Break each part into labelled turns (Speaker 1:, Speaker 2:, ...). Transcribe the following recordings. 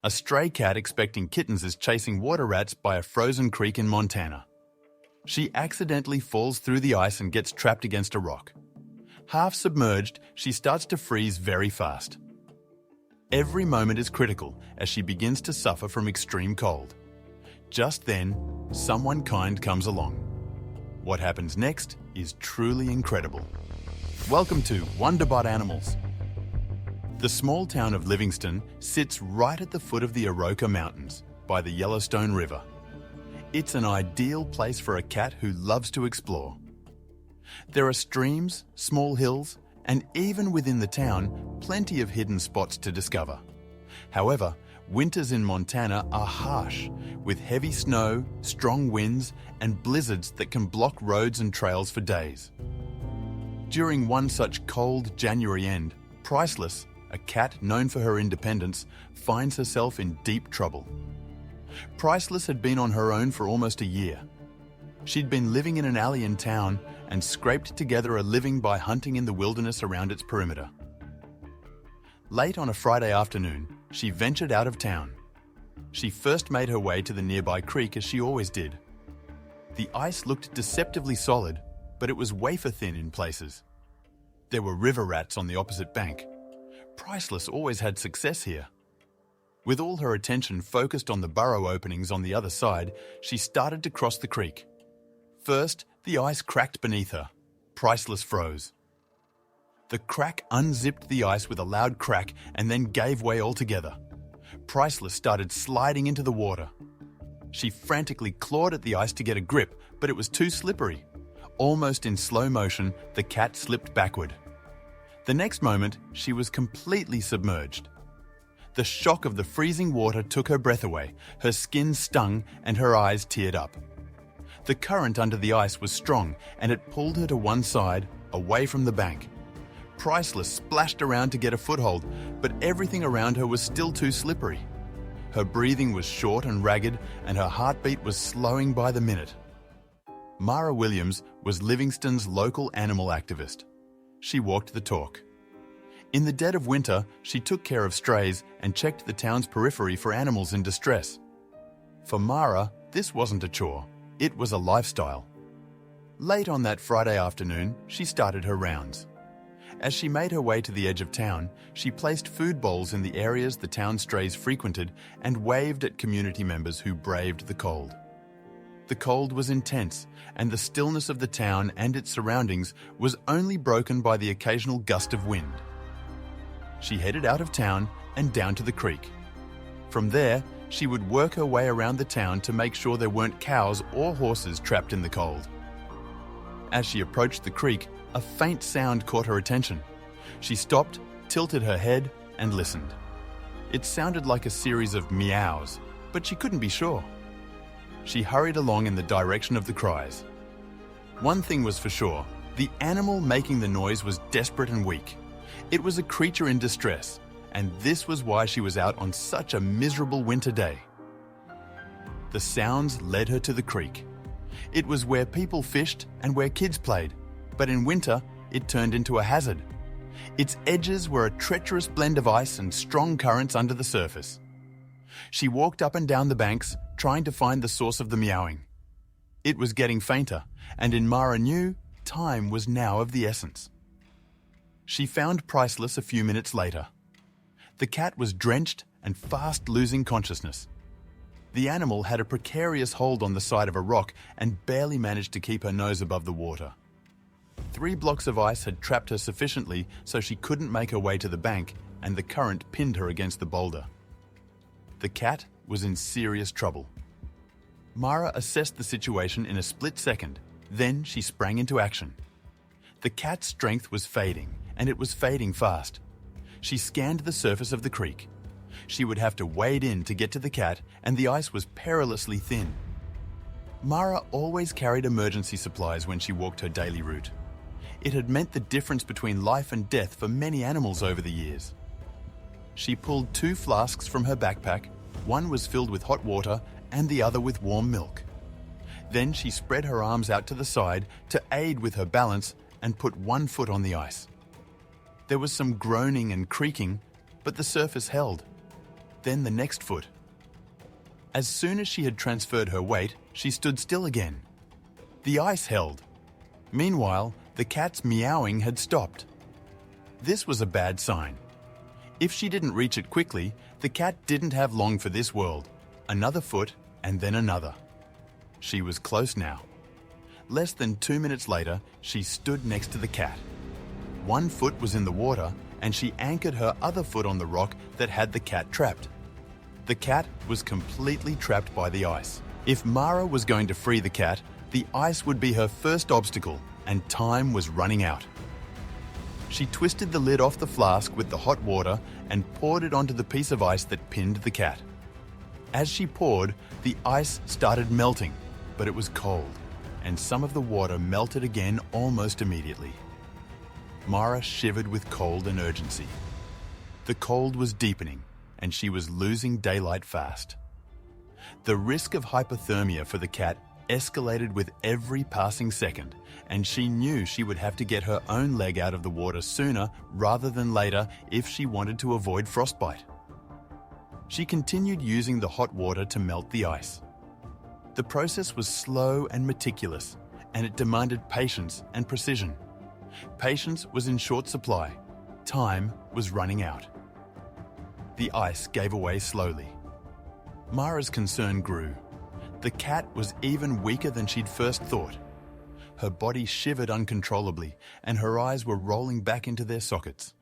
Speaker 1: A stray cat expecting kittens is chasing water rats by a frozen creek in Montana. She accidentally falls through the ice and gets trapped against a rock. Half submerged, she starts to freeze very fast. Every moment is critical as she begins to suffer from extreme cold. Just then, someone kind comes along. What happens next is truly incredible. Welcome to Wonderbot Animals. The small town of Livingston sits right at the foot of the Oroka Mountains by the Yellowstone River. It's an ideal place for a cat who loves to explore. There are streams, small hills, and even within the town, plenty of hidden spots to discover. However, winters in Montana are harsh, with heavy snow, strong winds, and blizzards that can block roads and trails for days. During one such cold January end, Priceless, a cat known for her independence, finds herself in deep trouble. Priceless had been on her own for almost a year. She'd been living in an alley in town and scraped together a living by hunting in the wilderness around its perimeter. Late on a Friday afternoon, she ventured out of town. She first made her way to the nearby creek as she always did. The ice looked deceptively solid, but it was wafer-thin in places. There were river rats on the opposite bank. Priceless always had success here. With all her attention focused on the burrow openings on the other side, she started to cross the creek. First, the ice cracked beneath her. Priceless froze. The crack unzipped the ice with a loud crack and then gave way altogether. Priceless started sliding into the water. She frantically clawed at the ice to get a grip, but it was too slippery. Almost in slow motion, the cat slipped backward. The next moment, she was completely submerged. The shock of the freezing water took her breath away, her skin stung, and her eyes teared up. The current under the ice was strong, and it pulled her to one side, away from the bank. Priceless splashed around to get a foothold, but everything around her was still too slippery. Her breathing was short and ragged, and her heartbeat was slowing by the minute. Mara Williams was Livingston's local animal activist. She walked the talk. In the dead of winter, she took care of strays and checked the town's periphery for animals in distress. For Mara, this wasn't a chore. It was a lifestyle. Late on that Friday afternoon, she started her rounds. As she made her way to the edge of town, she placed food bowls in the areas the town strays frequented and waved at community members who braved the cold. The cold was intense, and the stillness of the town and its surroundings was only broken by the occasional gust of wind. She headed out of town and down to the creek. From there, she would work her way around the town to make sure there weren't cows or horses trapped in the cold. As she approached the creek, a faint sound caught her attention. She stopped, tilted her head, and listened. It sounded like a series of meows, but she couldn't be sure. She hurried along in the direction of the cries. One thing was for sure, the animal making the noise was desperate and weak. It was a creature in distress, and this was why she was out on such a miserable winter day. The sounds led her to the creek. It was where people fished and where kids played, but in winter, it turned into a hazard. Its edges were a treacherous blend of ice and strong currents under the surface. She walked up and down the banks, trying to find the source of the meowing. It was getting fainter, and in Mara knew, time was now of the essence. She found Priceless a few minutes later. The cat was drenched and fast losing consciousness. The animal had a precarious hold on the side of a rock and barely managed to keep her nose above the water. 3 blocks of ice had trapped her sufficiently so she couldn't make her way to the bank, and the current pinned her against the boulder. The cat was in serious trouble. Mara assessed the situation in a split second. Then she sprang into action. The cat's strength was fading, and it was fading fast. She scanned the surface of the creek. She would have to wade in to get to the cat, and the ice was perilously thin. Mara always carried emergency supplies when she walked her daily route. It had meant the difference between life and death for many animals over the years. She pulled 2 flasks from her backpack. One was filled with hot water and the other with warm milk. Then she spread her arms out to the side to aid with her balance and put one foot on the ice. There was some groaning and creaking, but the surface held. then the next foot. As soon as she had transferred her weight, she stood still again. The ice held. Meanwhile, the cat's meowing had stopped. This was a bad sign. If she didn't reach it quickly, the cat didn't have long for this world. Another foot, and then another. She was close now. Less than 2 minutes later, she stood next to the cat. One foot was in the water, and she anchored her other foot on the rock that had the cat trapped. The cat was completely trapped by the ice. If Mara was going to free the cat, the ice would be her first obstacle, and time was running out. She twisted the lid off the flask with the hot water and poured it onto the piece of ice that pinned the cat. As she poured, the ice started melting, but it was cold, and some of the water melted again almost immediately. Mara shivered with cold and urgency. The cold was deepening, and she was losing daylight fast. The risk of hypothermia for the cat escalated with every passing second, and she knew she would have to get her own leg out of the water sooner rather than later if she wanted to avoid frostbite. She continued using the hot water to melt the ice. The process was slow and meticulous, and it demanded patience and precision. Patience was in short supply. Time was running out. The ice gave away slowly. Mara's concern grew. The cat was even weaker than she'd first thought. Her body shivered uncontrollably, and her eyes were rolling back into their sockets.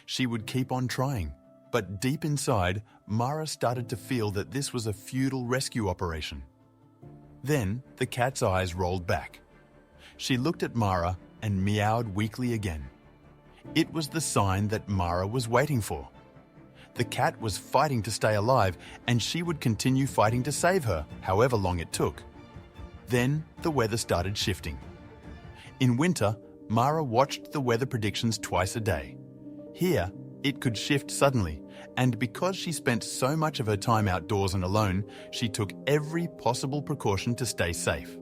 Speaker 1: She would keep on trying, but deep inside, Mara started to feel that this was a futile rescue operation. Then the cat's eyes rolled back. She looked at Mara and meowed weakly again. It was the sign that Mara was waiting for. The cat was fighting to stay alive, and she would continue fighting to save her, however long it took. Then the weather started shifting. In winter, Mara watched the weather predictions twice a day. Here, it could shift suddenly, and because she spent so much of her time outdoors and alone, she took every possible precaution to stay safe.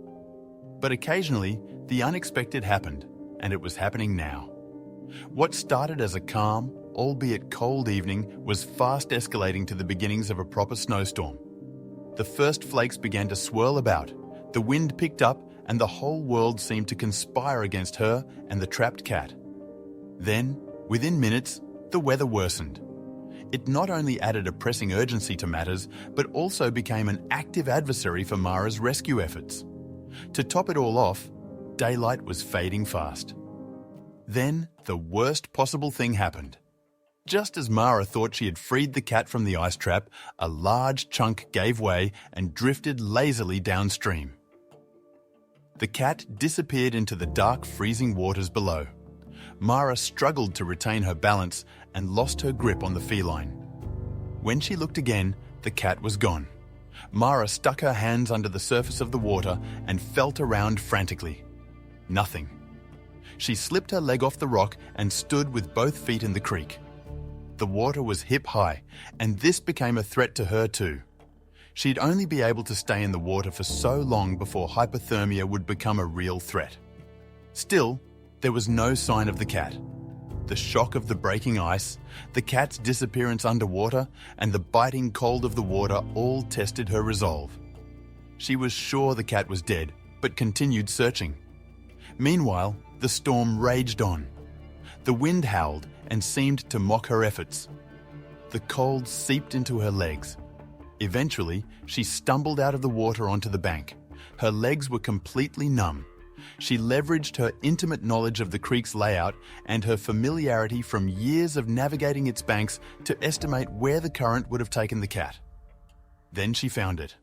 Speaker 1: But occasionally, the unexpected happened, and it was happening now. What started as a calm, albeit cold evening was fast escalating to the beginnings of a proper snowstorm. The first flakes began to swirl about, the wind picked up, and the whole world seemed to conspire against her and the trapped cat. Then, within minutes, the weather worsened. It not only added a pressing urgency to matters, but also became an active adversary for Mara's rescue efforts. To top it all off, daylight was fading fast. Then, the worst possible thing happened. Just as Mara thought she had freed the cat from the ice trap, a large chunk gave way and drifted lazily downstream. The cat disappeared into the dark, freezing waters below. Mara struggled to retain her balance and lost her grip on the feline. When she looked again, the cat was gone. Mara stuck her hands under the surface of the water and felt around frantically. Nothing. She slipped her leg off the rock and stood with both feet in the creek. The water was hip-high, and this became a threat to her too. She'd only be able to stay in the water for so long before hypothermia would become a real threat. Still, there was no sign of the cat. The shock of the breaking ice, the cat's disappearance underwater, and the biting cold of the water all tested her resolve. She was sure the cat was dead, but continued searching. Meanwhile, the storm raged on. The wind howled and seemed to mock her efforts. The cold seeped into her legs. Eventually, she stumbled out of the water onto the bank. Her legs were completely numb. She leveraged her intimate knowledge of the creek's layout and her familiarity from years of navigating its banks to estimate where the current would have taken the cat. Then she found it.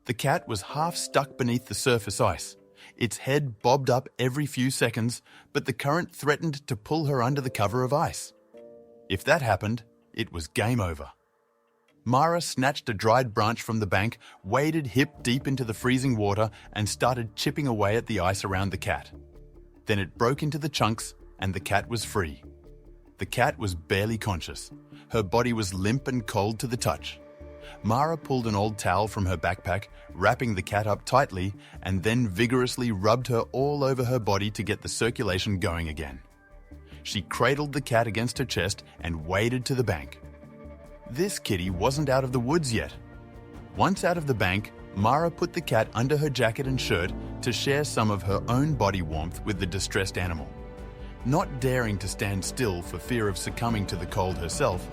Speaker 1: The cat was half stuck beneath the surface ice. Its head bobbed up every few seconds, but the current threatened to pull her under the cover of ice. If that happened, it was game over. Mara snatched a dried branch from the bank, waded hip-deep into the freezing water, and started chipping away at the ice around the cat. Then it broke into the chunks, and the cat was free. The cat was barely conscious. Her body was limp and cold to the touch. Mara pulled an old towel from her backpack, wrapping the cat up tightly, and then vigorously rubbed her all over her body to get the circulation going again. She cradled the cat against her chest and waded to the bank. This kitty wasn't out of the woods yet. Once out of the bank, Mara put the cat under her jacket and shirt to share some of her own body warmth with the distressed animal. Not daring to stand still for fear of succumbing to the cold herself,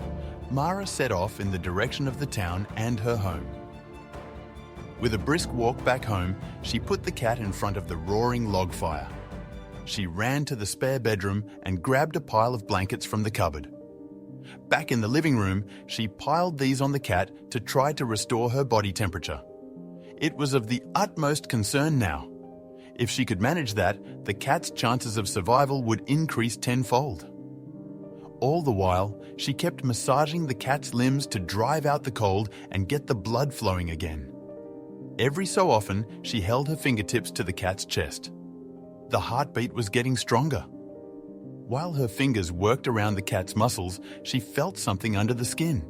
Speaker 1: Mara set off in the direction of the town and her home. With a brisk walk back home, she put the cat in front of the roaring log fire. She ran to the spare bedroom and grabbed a pile of blankets from the cupboard. Back in the living room, she piled these on the cat to try to restore her body temperature. It was of the utmost concern now. If she could manage that, the cat's chances of survival would increase tenfold. All the while, she kept massaging the cat's limbs to drive out the cold and get the blood flowing again. Every so often, she held her fingertips to the cat's chest. The heartbeat was getting stronger. While her fingers worked around the cat's muscles, she felt something under the skin.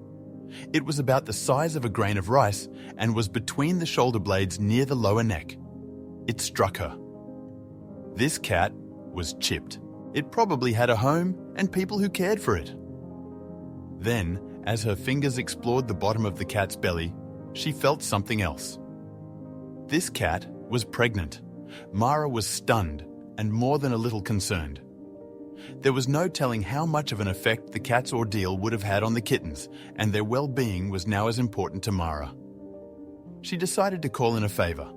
Speaker 1: It was about the size of a grain of rice and was between the shoulder blades near the lower neck. It struck her. This cat was chipped. It probably had a home and people who cared for it. Then, as her fingers explored the bottom of the cat's belly, she felt something else. This cat was pregnant. Mara was stunned and more than a little concerned. There was no telling how much of an effect the cat's ordeal would have had on the kittens, and their well-being was now as important to Mara. She decided to call in a favor.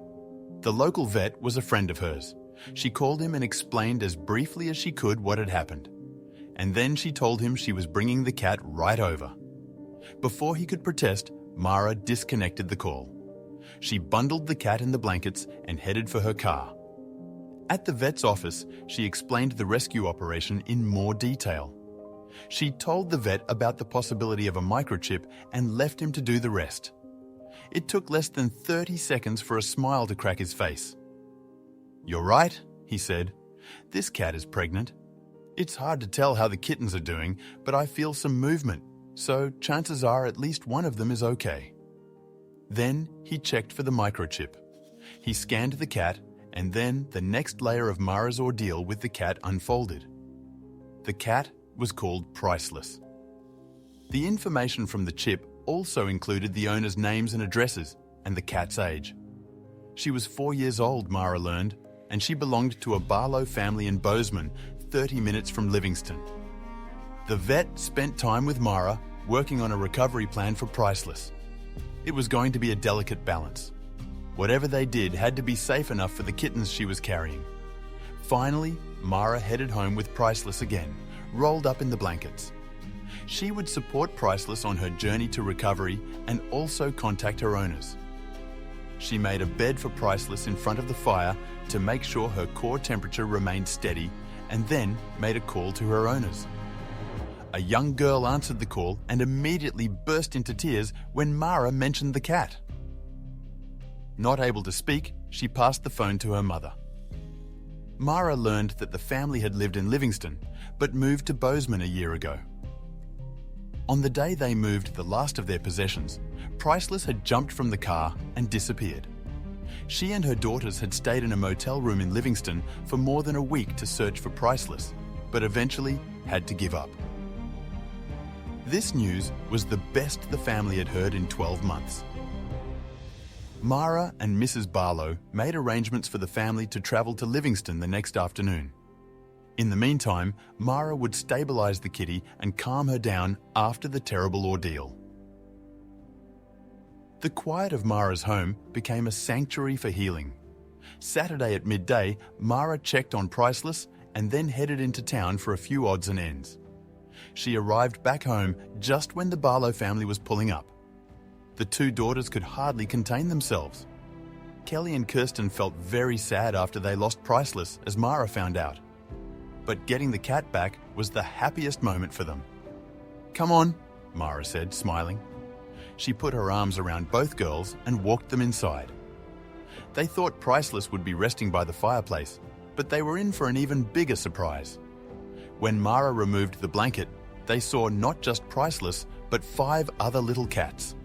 Speaker 1: The local vet was a friend of hers. She called him and explained as briefly as she could what had happened. And then she told him she was bringing the cat right over. Before he could protest, Mara disconnected the call. She bundled the cat in the blankets and headed for her car. At the vet's office, she explained the rescue operation in more detail. She told the vet about the possibility of a microchip and left him to do the rest. It took less than 30 seconds for a smile to crack his face. "You're right," he said. "This cat is pregnant. It's hard to tell how the kittens are doing, but I feel some movement, so chances are at least one of them is okay." Then he checked for the microchip. He scanned the cat, and then the next layer of Mara's ordeal with the cat unfolded. The cat was called Priceless. The information from the chip also included the owner's names and addresses and the cat's age. She was 4 years old, Mara learned, and she belonged to a Barlow family in Bozeman, 30 minutes from Livingston. The vet spent time with Mara, working on a recovery plan for Priceless. It was going to be a delicate balance. Whatever they did had to be safe enough for the kittens she was carrying. Finally, Mara headed home with Priceless again, rolled up in the blankets. She would support Priceless on her journey to recovery and also contact her owners. She made a bed for Priceless in front of the fire to make sure her core temperature remained steady, and then made a call to her owners. A young girl answered the call and immediately burst into tears when Mara mentioned the cat. Not able to speak, she passed the phone to her mother. Mara learned that the family had lived in Livingston, but moved to Bozeman a year ago. On the day they moved the last of their possessions, Priceless had jumped from the car and disappeared. She and her daughters had stayed in a motel room in Livingston for more than a week to search for Priceless, but eventually had to give up. This news was the best the family had heard in 12 months. Mara and Mrs. Barlow made arrangements for the family to travel to Livingston the next afternoon. In the meantime, Mara would stabilize the kitty and calm her down after the terrible ordeal. The quiet of Mara's home became a sanctuary for healing. Saturday at midday, Mara checked on Priceless and then headed into town for a few odds and ends. She arrived back home just when the Barlow family was pulling up. The two daughters could hardly contain themselves. Kelly and Kirsten felt very sad after they lost Priceless, as Mara found out. But getting the cat back was the happiest moment for them. "Come on," Mara said, smiling. She put her arms around both girls and walked them inside. They thought Priceless would be resting by the fireplace, but they were in for an even bigger surprise. When Mara removed the blanket, they saw not just Priceless, but 5 other little cats.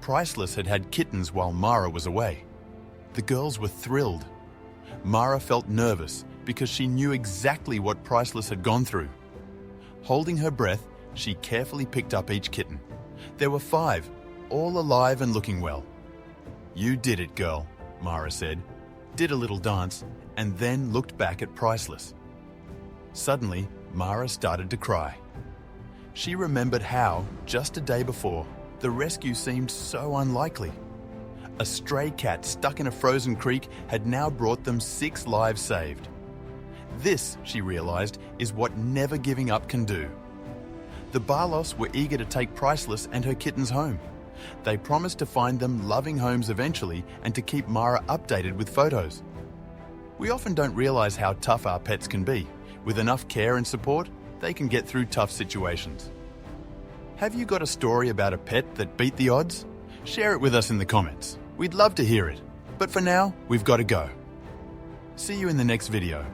Speaker 1: Priceless had had kittens while Mara was away. The girls were thrilled. Mara felt nervous because she knew exactly what Priceless had gone through. Holding her breath, she carefully picked up each kitten. There were 5, all alive and looking well. "You did it, girl," Mara said, did a little dance, and then looked back at Priceless. Suddenly, Mara started to cry. She remembered how, just a day before, the rescue seemed so unlikely. A stray cat stuck in a frozen creek had now brought them 6 lives saved. This, she realized, is what never giving up can do. The Barlos were eager to take Priceless and her kittens home. They promised to find them loving homes eventually and to keep Mara updated with photos. We often don't realize how tough our pets can be. With enough care and support, they can get through tough situations. Have you got a story about a pet that beat the odds? Share it with us in the comments. We'd love to hear it. But for now, we've got to go. See you in the next video.